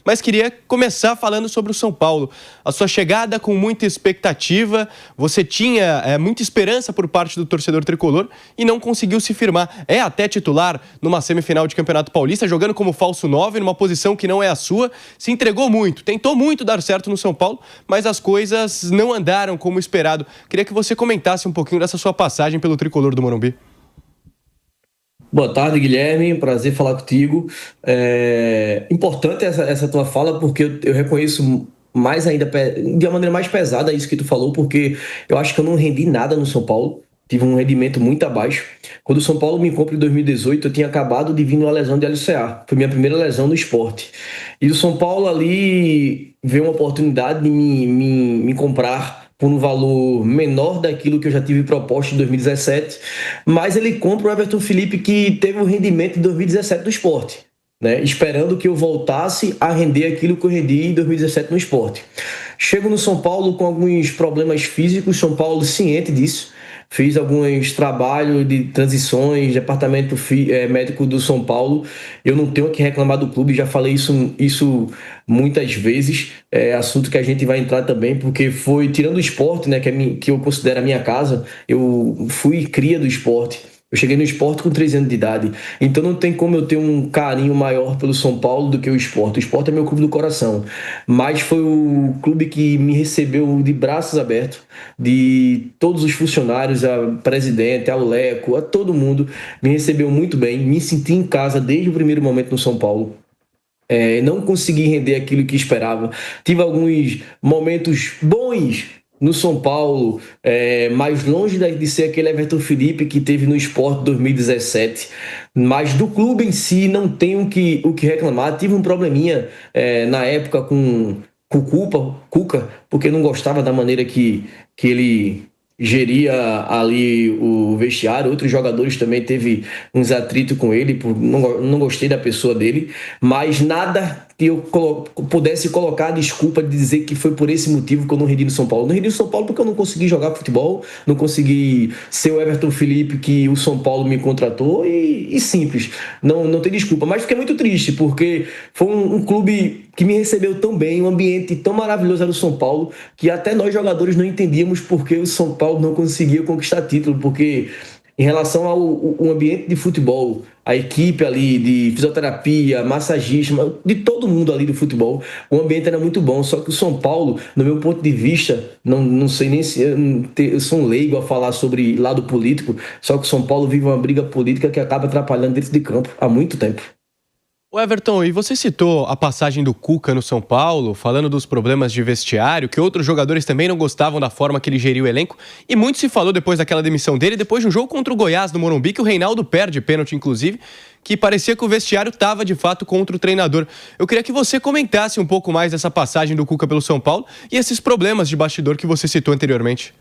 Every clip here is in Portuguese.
mas queria começar falando sobre o São Paulo. A sua chegada com muita expectativa, você tinha muita esperança por parte do torcedor tricolor e não conseguiu se firmar. É até titular numa semifinal de Campeonato Paulista, jogando como falso 9, numa posição que não é a sua. Se entregou muito, tentou muito dar certo no São Paulo, mas as coisas não andaram como esperado. Queria que você comentasse um pouquinho dessa sua passagem pelo tricolor do Morumbi. Boa tarde, Guilherme. Prazer falar contigo. Importante essa tua fala, porque eu reconheço mais ainda, de uma maneira mais pesada, isso que tu falou, porque eu acho que eu não rendi nada no São Paulo. Tive um rendimento muito abaixo. Quando o São Paulo me comprou em 2018, eu tinha acabado de vir numa lesão de LCA. Foi minha primeira lesão no esporte. E o São Paulo ali veio uma oportunidade de me comprar por um valor menor daquilo que eu já tive proposto em 2017, mas ele compra o Everton Felipe, que teve o rendimento de 2017 do esporte, né? Esperando que eu voltasse a render aquilo que eu rendi em 2017 no esporte. Chego no São Paulo com alguns problemas físicos, São Paulo ciente disso. Fiz alguns trabalhos de transições, departamento médico do São Paulo. Eu não tenho que reclamar do clube, já falei isso muitas vezes. É assunto que a gente vai entrar também, porque foi, tirando o esporte, né, que eu considero a minha casa, eu fui cria do esporte. Eu cheguei no esporte com 13 anos de idade. Então não tem como eu ter um carinho maior pelo São Paulo do que o esporte. O esporte é meu clube do coração. Mas foi o clube que me recebeu de braços abertos, de todos os funcionários, a presidente, ao Leco, a todo mundo. Me recebeu muito bem. Me senti em casa desde o primeiro momento no São Paulo. Não consegui render aquilo que esperava. Tive alguns momentos bons no São Paulo, mais longe de ser aquele Everton Felipe que teve no Sport 2017, mas do clube em si não tenho o que reclamar. Tive um probleminha na época com o Cuca, porque não gostava da maneira que ele geria ali o vestiário. Outros jogadores também teve uns atritos com ele, não gostei da pessoa dele, mas nada que eu pudesse colocar a desculpa de dizer que foi por esse motivo que eu não rendi no São Paulo. Não rendi no São Paulo porque eu não consegui jogar futebol, não consegui ser o Everton Felipe que o São Paulo me contratou, e simples, não tem desculpa. Mas fiquei muito triste, porque foi um clube que me recebeu tão bem, um ambiente tão maravilhoso era o São Paulo, que até nós jogadores não entendíamos por que o São Paulo não conseguia conquistar título, porque em relação ao ambiente de futebol, a equipe ali de fisioterapia, massagista, de todo mundo ali do futebol, o ambiente era muito bom. Só que o São Paulo, no meu ponto de vista, não sei nem se eu sou um leigo a falar sobre lado político, só que o São Paulo vive uma briga política que acaba atrapalhando dentro de campo há muito tempo. O Everton, e você citou a passagem do Cuca no São Paulo, falando dos problemas de vestiário, que outros jogadores também não gostavam da forma que ele geria o elenco, e muito se falou depois daquela demissão dele, depois de um jogo contra o Goiás no Morumbi, que o Reinaldo perde pênalti, inclusive, que parecia que o vestiário estava de fato contra o treinador. Eu queria que você comentasse um pouco mais dessa passagem do Cuca pelo São Paulo e esses problemas de bastidor que você citou anteriormente.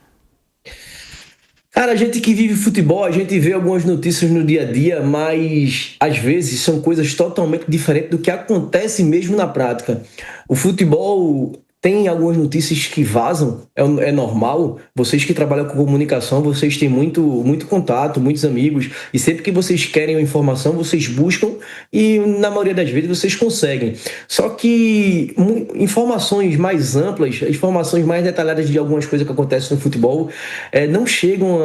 Cara, a gente que vive futebol, a gente vê algumas notícias no dia a dia, mas às vezes são coisas totalmente diferentes do que acontece mesmo na prática. O futebol tem algumas notícias que vazam, é normal. Vocês que trabalham com comunicação, vocês têm muito contato, muitos amigos, e sempre que vocês querem uma informação, vocês buscam e na maioria das vezes vocês conseguem. Só que informações mais amplas, informações mais detalhadas de algumas coisas que acontecem no futebol não chegam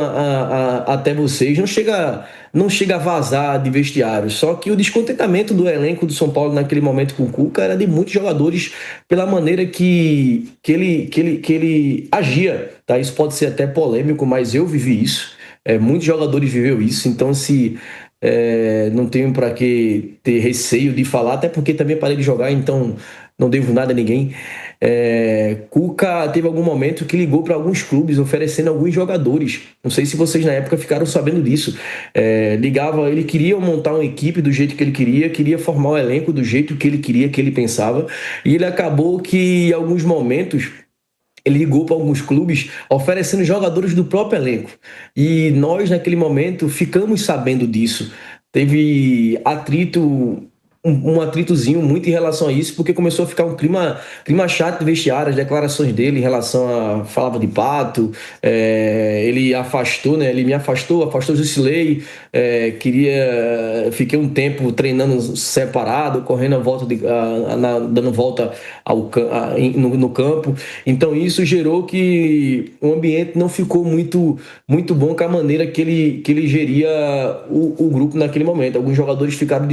até vocês, não chega a vazar de vestiário. Só que o descontentamento do elenco do São Paulo naquele momento com o Cuca era de muitos jogadores pela maneira que ele agia. Tá? Isso pode ser até polêmico, mas eu vivi isso. Muitos jogadores viveu isso. Então, não tenho para que ter receio de falar, até porque também parei de jogar, então não devo nada a ninguém. Cuca teve algum momento que ligou para alguns clubes oferecendo alguns jogadores. Não sei se vocês na época ficaram sabendo disso. Ligava, ele queria montar uma equipe do jeito que ele queria formar um elenco do jeito que ele queria, que ele pensava, e ele acabou que em alguns momentos ele ligou para alguns clubes oferecendo jogadores do próprio elenco. E nós, naquele momento, ficamos sabendo disso. Teve atrito um atritozinho muito em relação a isso, porque começou a ficar um clima chato de vestiário, as declarações dele em relação a falava de pato, ele afastou, né? Ele me afastou o Jusilei, fiquei um tempo treinando separado, correndo dando volta no campo. Então isso gerou que o ambiente não ficou muito bom com a maneira que ele geria o grupo naquele momento. Alguns jogadores ficaram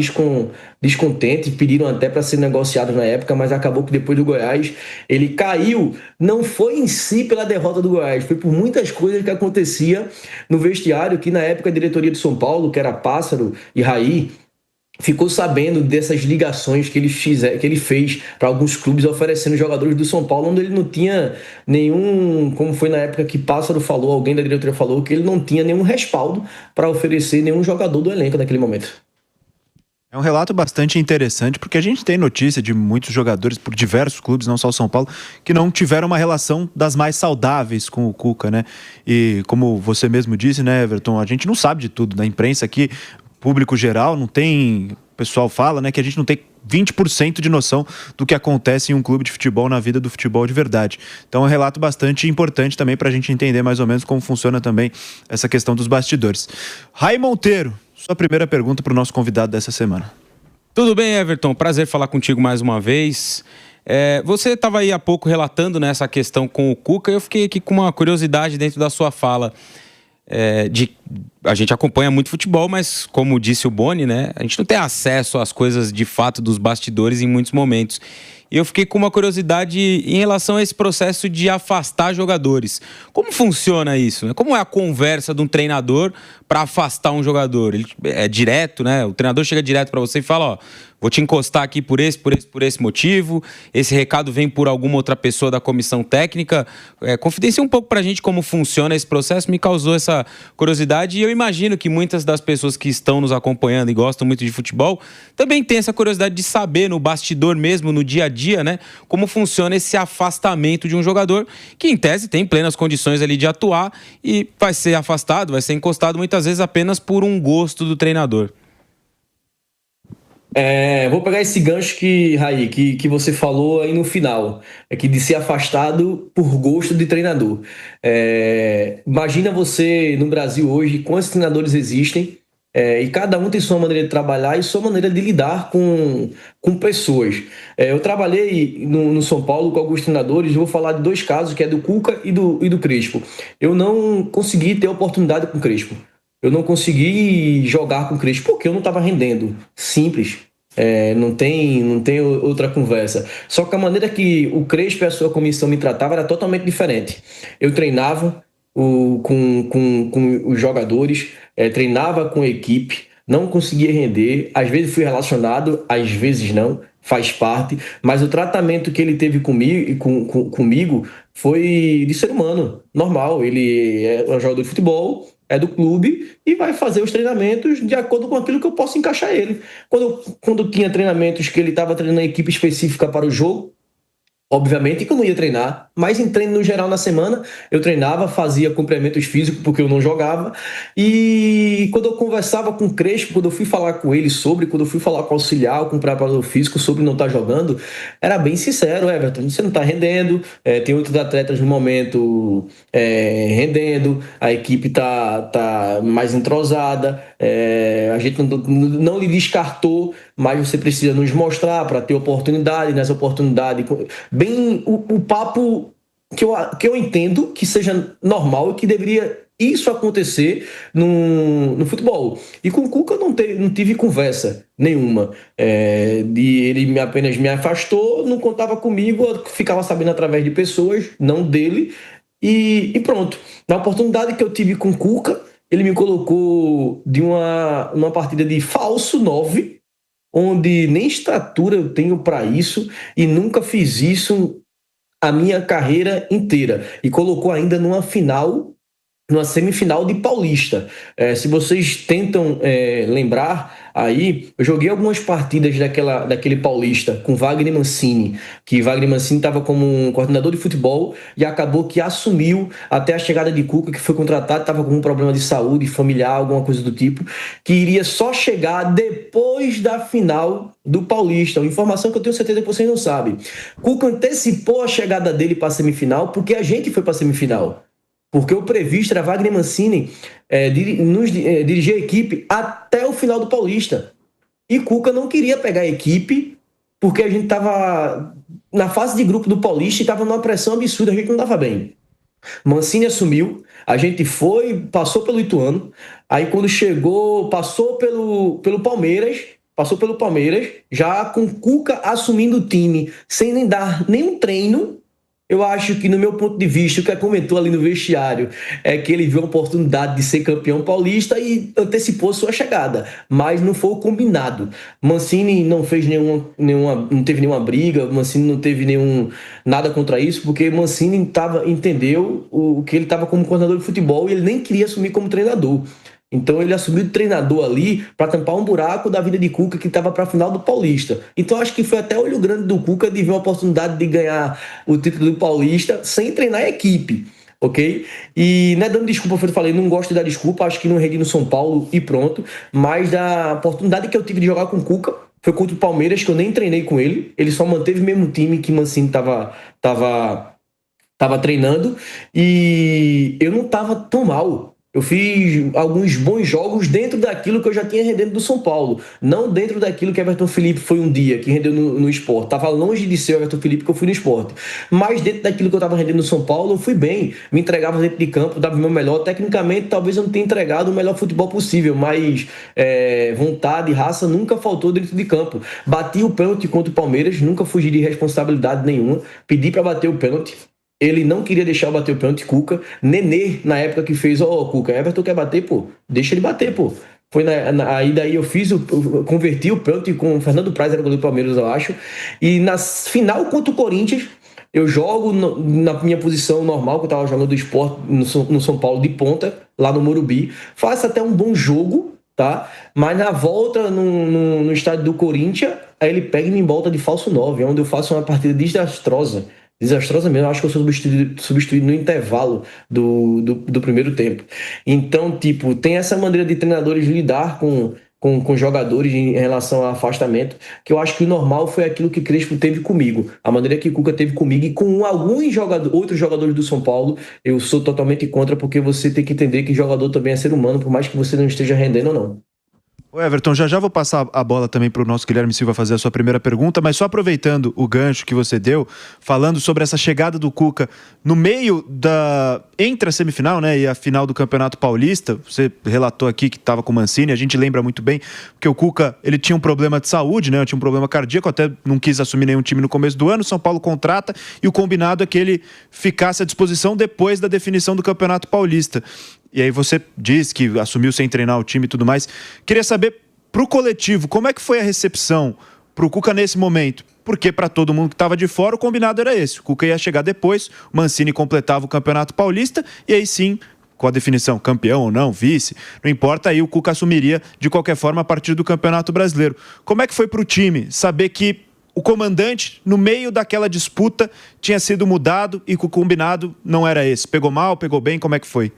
descontentes, pediram até para ser negociados na época, mas acabou que depois do Goiás ele caiu. Não foi em si pela derrota do Goiás, foi por muitas coisas que acontecia no vestiário, que na época a diretoria de São Paulo, que era Pássaro e Raí, ficou sabendo dessas ligações que ele fez para alguns clubes oferecendo jogadores do São Paulo, onde ele não tinha nenhum, como foi na época que Pássaro falou, alguém da diretoria falou, que ele não tinha nenhum respaldo para oferecer nenhum jogador do elenco naquele momento. É um relato bastante interessante, porque a gente tem notícia de muitos jogadores por diversos clubes, não só o São Paulo, que não tiveram uma relação das mais saudáveis com o Cuca, né? E como você mesmo disse, né, Everton, a gente não sabe de tudo. Na imprensa aqui, público geral, não tem... O pessoal fala, né, que a gente não tem 20% de noção do que acontece em um clube de futebol na vida do futebol de verdade. Então é um relato bastante importante também para a gente entender mais ou menos como funciona também essa questão dos bastidores. Rai Monteiro, sua primeira pergunta para o nosso convidado dessa semana. Tudo bem, Everton? Prazer falar contigo mais uma vez. Você estava aí há pouco relatando nessa questão com o Cuca, e eu fiquei aqui com uma curiosidade dentro da sua fala. A gente acompanha muito futebol, mas como disse o Boni, né, a gente não tem acesso às coisas de fato dos bastidores em muitos momentos. E eu fiquei com uma curiosidade em relação a esse processo de afastar jogadores. Como funciona isso, né? Como é a conversa de um treinador para afastar um jogador? Ele é direto, né? O treinador chega direto para você e fala, ó, vou te encostar aqui por esse motivo, esse recado vem por alguma outra pessoa da comissão técnica. Confidencia um pouco pra gente como funciona esse processo, me causou essa curiosidade, e eu imagino que muitas das pessoas que estão nos acompanhando e gostam muito de futebol também têm essa curiosidade de saber no bastidor mesmo, no dia a dia, né, como funciona esse afastamento de um jogador que em tese tem plenas condições ali de atuar e vai ser afastado, vai ser encostado muitas vezes apenas por um gosto do treinador. Vou pegar esse gancho Raí, que você falou aí no final, que de ser afastado por gosto de treinador. Imagina você no Brasil hoje, quantos treinadores existem, e cada um tem sua maneira de trabalhar e sua maneira de lidar com pessoas. Eu trabalhei no São Paulo com alguns treinadores, vou falar de dois casos, que é do Cuca e do Crespo. Eu não consegui ter oportunidade com o Crespo. Eu não consegui jogar com o Crespo porque eu não estava rendendo. Simples. Não tem outra conversa. Só que a maneira que o Crespo e a sua comissão me tratavam era totalmente diferente. Eu treinava com os jogadores, treinava com a equipe, não conseguia render. Às vezes fui relacionado, às vezes não. Faz parte. Mas o tratamento que ele teve comigo foi de ser humano, normal. Ele é um jogador de futebol, é do clube e vai fazer os treinamentos de acordo com aquilo que eu posso encaixar ele. Quando tinha treinamentos que ele estava treinando a equipe específica para o jogo, obviamente que eu não ia treinar, mas em treino no geral na semana, eu treinava, fazia complementos físicos porque eu não jogava, e quando eu conversava com o Crespo, quando eu fui falar com ele quando eu fui falar com o auxiliar, com o preparador físico sobre não estar jogando, era bem sincero: Everton, você não está rendendo, tem outros atletas no momento rendendo, a equipe tá mais entrosada, a gente não lhe descartou, mas você precisa nos mostrar para ter oportunidade, nessa oportunidade, bem o papo que eu entendo que seja normal e que deveria isso acontecer no futebol. E com o Cuca eu não tive conversa nenhuma. Ele apenas me afastou, não contava comigo, eu ficava sabendo através de pessoas, não dele, e pronto. Na oportunidade que eu tive com o Cuca, ele me colocou numa partida de falso 9, onde nem estatura eu tenho para isso e nunca fiz isso a minha carreira inteira. E colocou ainda numa final numa semifinal de Paulista. Se vocês tentam lembrar, aí eu joguei algumas partidas daquele Paulista com Wagner Mancini, que Wagner Mancini estava como um coordenador de futebol e acabou que assumiu até a chegada de Cuca, que foi contratado, estava com um problema de saúde familiar, alguma coisa do tipo, que iria só chegar depois da final do Paulista. Uma informação que eu tenho certeza que vocês não sabem. Cuca antecipou a chegada dele para a semifinal porque a gente foi para a semifinal. Porque o previsto era Wagner Mancini dirigir a equipe até o final do Paulista. E Cuca não queria pegar a equipe porque a gente estava na fase de grupo do Paulista e estava numa pressão absurda, a gente não estava bem. Mancini assumiu, a gente passou pelo Ituano, aí quando chegou, passou pelo Palmeiras, já com Cuca assumindo o time, sem nem dar nenhum treino. Eu acho que, no meu ponto de vista, o que comentou ali no vestiário é que ele viu a oportunidade de ser campeão paulista e antecipou sua chegada, mas não foi o combinado. Mancini não fez não teve nenhuma briga, Mancini não teve nada contra isso, porque Mancini entendeu o que ele estava como coordenador de futebol e ele nem queria assumir como treinador. Então ele assumiu de treinador ali para tampar um buraco da vida de Cuca que estava para a final do Paulista. Então acho que foi até olho grande do Cuca de ver a oportunidade de ganhar o título do Paulista sem treinar a equipe, ok? E não é dando desculpa, eu falei, não gosto de dar desculpa, acho que não rendi no São Paulo e pronto, mas da oportunidade que eu tive de jogar com o Cuca foi contra o Palmeiras, que eu nem treinei com ele só manteve o mesmo time que Mancini estava treinando e eu não estava tão mal. Eu fiz alguns bons jogos dentro daquilo que eu já tinha rendendo do São Paulo. Não dentro daquilo que Everton Felipe foi um dia, que rendeu no Sport. Estava longe de ser o Everton Felipe que eu fui no Sport. Mas dentro daquilo que eu estava rendendo no São Paulo, eu fui bem. Me entregava dentro de campo, dava o meu melhor. Tecnicamente, talvez eu não tenha entregado o melhor futebol possível, mas vontade e raça nunca faltou dentro de campo. Bati o pênalti contra o Palmeiras, nunca fugi de responsabilidade nenhuma. Pedi para bater o pênalti. Ele não queria deixar eu bater o pênalti, Cuca. Nenê, na época que fez, Cuca, Everton quer bater, pô, deixa ele bater, pô. Foi aí daí eu converti o pênalti com o Fernando Praz, era goleiro do Palmeiras, eu acho. E na final contra o Corinthians, eu jogo na minha posição normal, que eu tava jogando do Sport no São Paulo de ponta, lá no Morumbi. Faço até um bom jogo, tá? Mas na volta no estádio do Corinthians, aí ele pega e me volta de falso 9, onde eu faço uma partida desastrosa mesmo. Eu acho que eu sou substituído no intervalo do primeiro tempo. Então, tipo, tem essa maneira de treinadores lidar com jogadores em relação a afastamento, que eu acho que o normal foi aquilo que Crespo teve comigo, a maneira que Cuca teve comigo e com alguns outros jogadores do São Paulo. Eu sou totalmente contra, porque você tem que entender que jogador também é ser humano, por mais que você não esteja rendendo ou não. Ô Everton, já vou passar a bola também para o nosso Guilherme Silva fazer a sua primeira pergunta, mas só aproveitando o gancho que você deu, falando sobre essa chegada do Cuca no meio entre a semifinal, né, e a final do Campeonato Paulista. Você relatou aqui que estava com o Mancini, a gente lembra muito bem, porque o Cuca, ele tinha um problema de saúde, né, tinha um problema cardíaco, até não quis assumir nenhum time no começo do ano. São Paulo contrata e o combinado é que ele ficasse à disposição depois da definição do Campeonato Paulista. E aí você diz que assumiu sem treinar o time e tudo mais. Queria saber, pro coletivo, como é que foi a recepção pro Cuca nesse momento? Porque para todo mundo que estava de fora, o combinado era esse. O Cuca ia chegar depois, o Mancini completava o Campeonato Paulista, e aí sim, com a definição campeão ou não, vice, não importa, aí o Cuca assumiria de qualquer forma a partir do Campeonato Brasileiro. Como é que foi pro time saber que o comandante, no meio daquela disputa, tinha sido mudado e que o combinado não era esse? Pegou mal, pegou bem, como é que foi?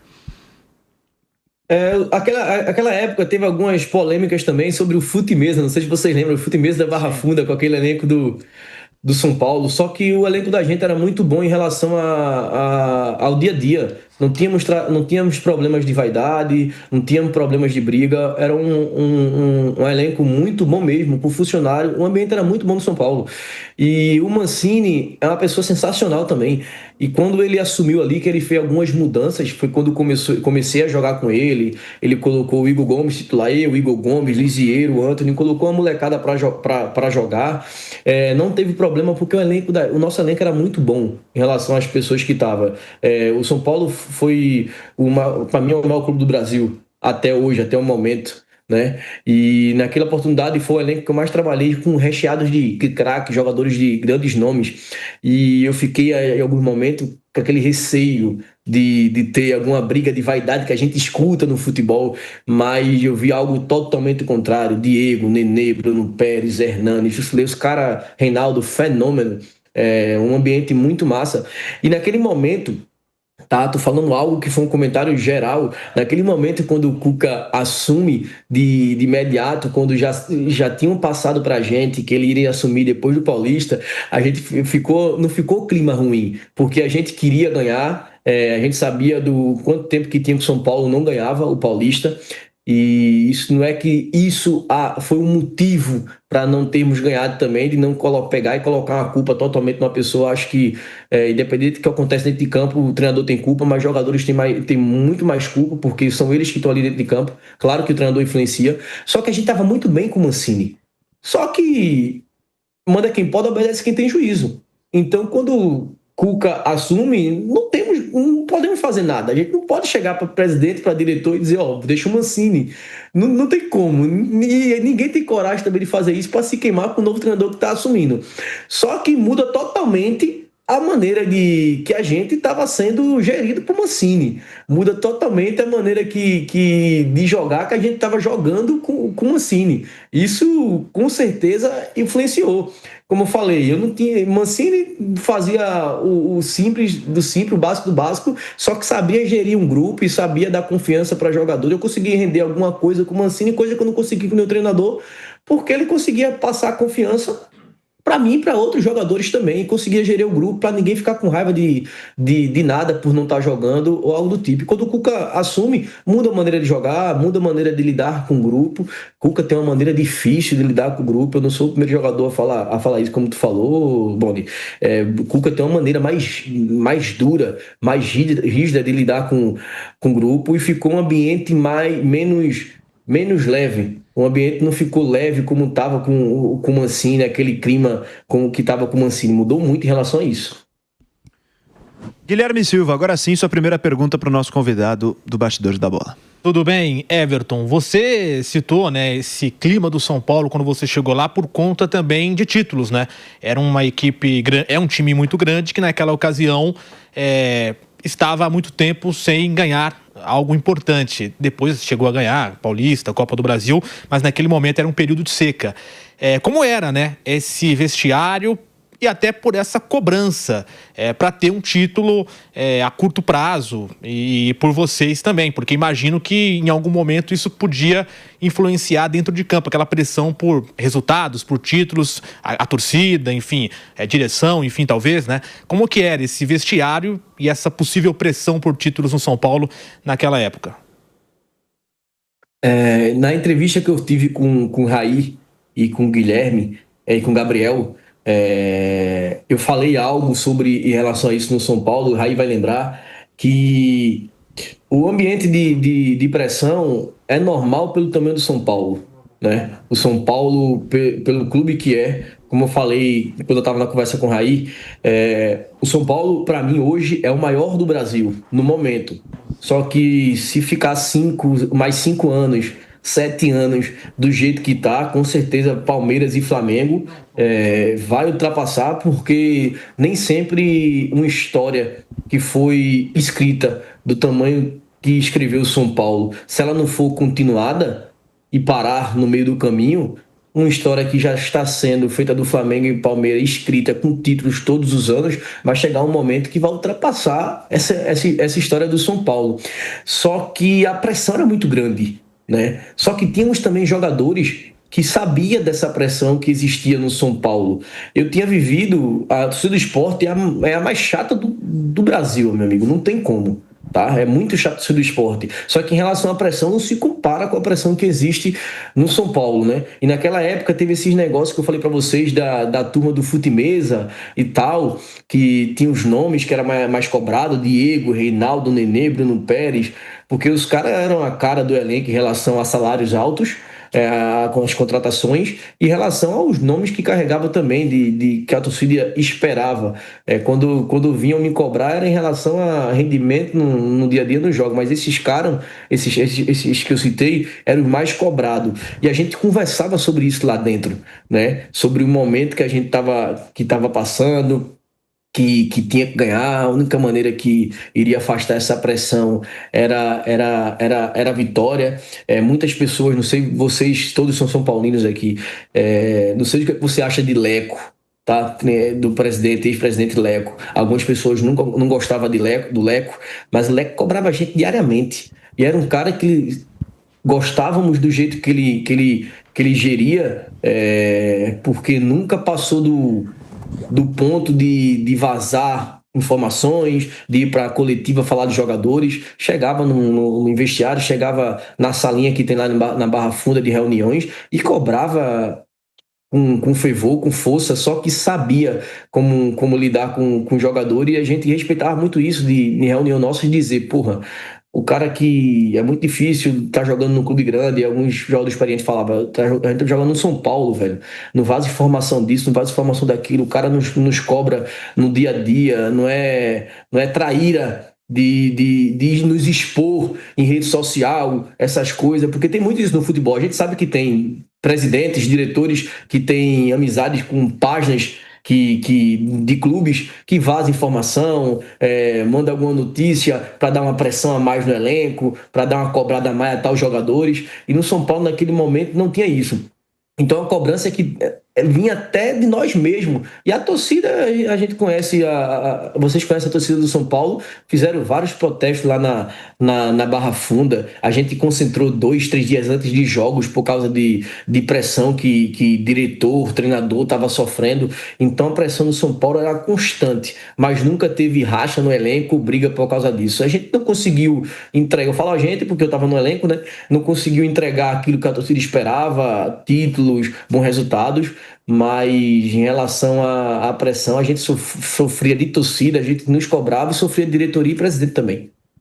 Aquela época teve algumas polêmicas também sobre o fute-mesa. Não sei se vocês lembram, o fute-mesa da Barra Funda, com aquele elenco do São Paulo. Só que o elenco da gente era muito bom em relação ao dia a dia. Não tínhamos problemas de vaidade, não tínhamos problemas de briga. Era um elenco muito bom mesmo, por funcionário. O ambiente era muito bom no São Paulo. E o Mancini é uma pessoa sensacional também. E quando ele assumiu ali, que ele fez algumas mudanças, foi quando comecei a jogar com ele. Ele colocou o Igor Gomes titular, o Igor Gomes, Lisieiro, o Antony, colocou uma molecada para jogar. Não teve problema, porque o nosso elenco era muito bom em relação às pessoas que estavam. O São Paulo foi, para mim, o maior clube do Brasil até hoje, até o momento. né? E naquela oportunidade foi o elenco que eu mais trabalhei, com recheados de craques, jogadores de grandes nomes. E eu fiquei, em alguns momentos, com aquele receio de ter alguma briga de vaidade que a gente escuta no futebol, mas eu vi algo totalmente contrário. Diego, Nenê, Bruno Pérez, Hernani, os caras, Reinaldo, fenômeno. Um ambiente muito massa. E naquele momento, tá, tô falando algo que foi um comentário geral. Naquele momento, quando o Cuca assume de imediato, quando já tinham passado pra gente que ele iria assumir depois do Paulista, a gente não ficou clima ruim, porque a gente queria ganhar, a gente sabia do quanto tempo que tinha que o São Paulo não ganhava o Paulista. E isso não é que isso foi um motivo para não termos ganhado também, de não pegar e colocar uma culpa totalmente numa pessoa. Acho que, independente do que acontece dentro de campo, o treinador tem culpa, mas os jogadores têm muito mais culpa, porque são eles que estão ali dentro de campo. Claro que o treinador influencia, só que a gente estava muito bem com o Mancini. Só que manda quem pode, obedece quem tem juízo. Então, quando Cuca assume, não podemos fazer nada. A gente não pode chegar para o presidente, para diretor e dizer, deixa o Mancini. Não tem como. Ninguém tem coragem também de fazer isso para se queimar com o novo treinador que está assumindo. Só que muda totalmente a maneira que a gente estava sendo gerido por Mancini. Muda totalmente a maneira de jogar que a gente estava jogando com Mancini. Isso, com certeza, influenciou. Como eu falei, eu não tinha. Mancini fazia o simples do simples, o básico do básico, só que sabia gerir um grupo e sabia dar confiança para jogador. Eu consegui render alguma coisa com o Mancini, coisa que eu não consegui com o meu treinador, porque ele conseguia passar confiança para mim e para outros jogadores também, conseguia gerir o grupo para ninguém ficar com raiva de nada por não estar jogando ou algo do tipo. E quando o Cuca assume, muda a maneira de jogar, muda a maneira de lidar com o grupo. Cuca tem uma maneira difícil de lidar com o grupo. Eu não sou o primeiro jogador a falar isso, como tu falou, Boni. Cuca tem uma maneira mais dura, mais rígida de lidar com o grupo, e ficou um ambiente menos leve. O ambiente não ficou leve como estava com o Mancini, aquele clima que estava com o Mancini. Mudou muito em relação a isso. Guilherme Silva, agora sim, sua primeira pergunta para o nosso convidado do Bastidores da Bola. Tudo bem, Everton? Você citou, né, esse clima do São Paulo quando você chegou lá por conta também de títulos, né? Era uma equipe, um time muito grande que naquela ocasião estava há muito tempo sem ganhar algo importante. Depois chegou a ganhar Paulista, Copa do Brasil, mas naquele momento era um período de seca. Como era, né, esse vestiário e até por essa cobrança para ter um título a curto prazo, e por vocês também, porque imagino que em algum momento isso podia influenciar dentro de campo, aquela pressão por resultados, por títulos, a torcida, enfim, direção, enfim, talvez, né? Como que era esse vestiário e essa possível pressão por títulos no São Paulo naquela época? Na entrevista que eu tive com o Raí e com o Guilherme e com o Gabriel, eu falei algo em relação a isso no São Paulo. O Raí vai lembrar que o ambiente de pressão é normal pelo tamanho do São Paulo, né? O São Paulo, pelo clube que como eu falei quando eu estava na conversa com o Raí, o São Paulo, para mim, hoje é o maior do Brasil, no momento. Só que se ficar mais 5 anos, 7 anos do jeito que tá, com certeza Palmeiras e Flamengo vai ultrapassar, porque nem sempre uma história que foi escrita do tamanho que escreveu o São Paulo, se ela não for continuada e parar no meio do caminho, uma história que já está sendo feita do Flamengo e Palmeiras, escrita com títulos todos os anos, vai chegar um momento que vai ultrapassar essa história do São Paulo. Só que a pressão era muito grande, né? Só que tínhamos também jogadores que sabia dessa pressão que existia no São Paulo. Eu tinha vivido, a torcida do Sport é a mais chata do Brasil, meu amigo, não tem como. Tá? É muito chato ser do Sport. Só que em relação à pressão, não se compara com a pressão que existe no São Paulo, né? E naquela época teve esses negócios que eu falei para vocês da turma do Fute-Mesa e tal, que tinha os nomes que era mais cobrado: Diego, Reinaldo, Nenê, Bruno Pérez, porque os caras eram a cara do elenco em relação a salários altos, com as contratações, em relação aos nomes que carregava também, que a torcida esperava. Quando vinham me cobrar, era em relação a rendimento no dia a dia no jogo, mas esses caras, esses que eu citei, eram os mais cobrados. E a gente conversava sobre isso lá dentro, né? Sobre o momento que a gente estava passando, que tinha que ganhar. A única maneira que iria afastar essa pressão era a vitória. Muitas pessoas, não sei, vocês todos são paulinos aqui, não sei o que você acha de Leco, tá? Do presidente, ex-presidente Leco. Algumas pessoas não gostavam do Leco, mas o Leco cobrava a gente diariamente. E era um cara que gostávamos do jeito que ele geria, porque nunca passou do ponto de vazar informações, de ir para a coletiva falar dos jogadores. Chegava no vestiário, chegava na salinha que tem lá na Barra Funda de reuniões e cobrava com fervor, com força, só que sabia como lidar com o jogador, e a gente respeitava muito isso de reunião nossa, de dizer, porra, o cara que é muito difícil tá jogando num clube grande. E alguns jogadores experientes falavam, a gente tá jogando no São Paulo, velho, não vaza informação disso, não vaza informação daquilo, o cara nos cobra no dia a dia, não é traíra de nos expor em rede social, essas coisas, porque tem muito isso no futebol. A gente sabe que tem presidentes, diretores que têm amizades com páginas de clubes que vazam informação, manda alguma notícia para dar uma pressão a mais no elenco, para dar uma cobrada a mais a tal jogadores. E no São Paulo, naquele momento, não tinha isso. Então a cobrança que vinha até de nós mesmos. E a torcida, a gente conhece, vocês conhecem a torcida do São Paulo, fizeram vários protestos lá na Barra Funda. A gente concentrou 2-3 dias antes de jogos por causa de pressão que diretor, treinador estava sofrendo. Então a pressão do São Paulo era constante, mas nunca teve racha no elenco, briga por causa disso. A gente não conseguiu entregar, eu falo a gente porque eu estava no elenco, né? Não conseguiu entregar aquilo que a torcida esperava, títulos, bons resultados. Mas em relação à pressão, a gente sofria de torcida, a gente nos cobrava e sofria de diretoria e presidente também.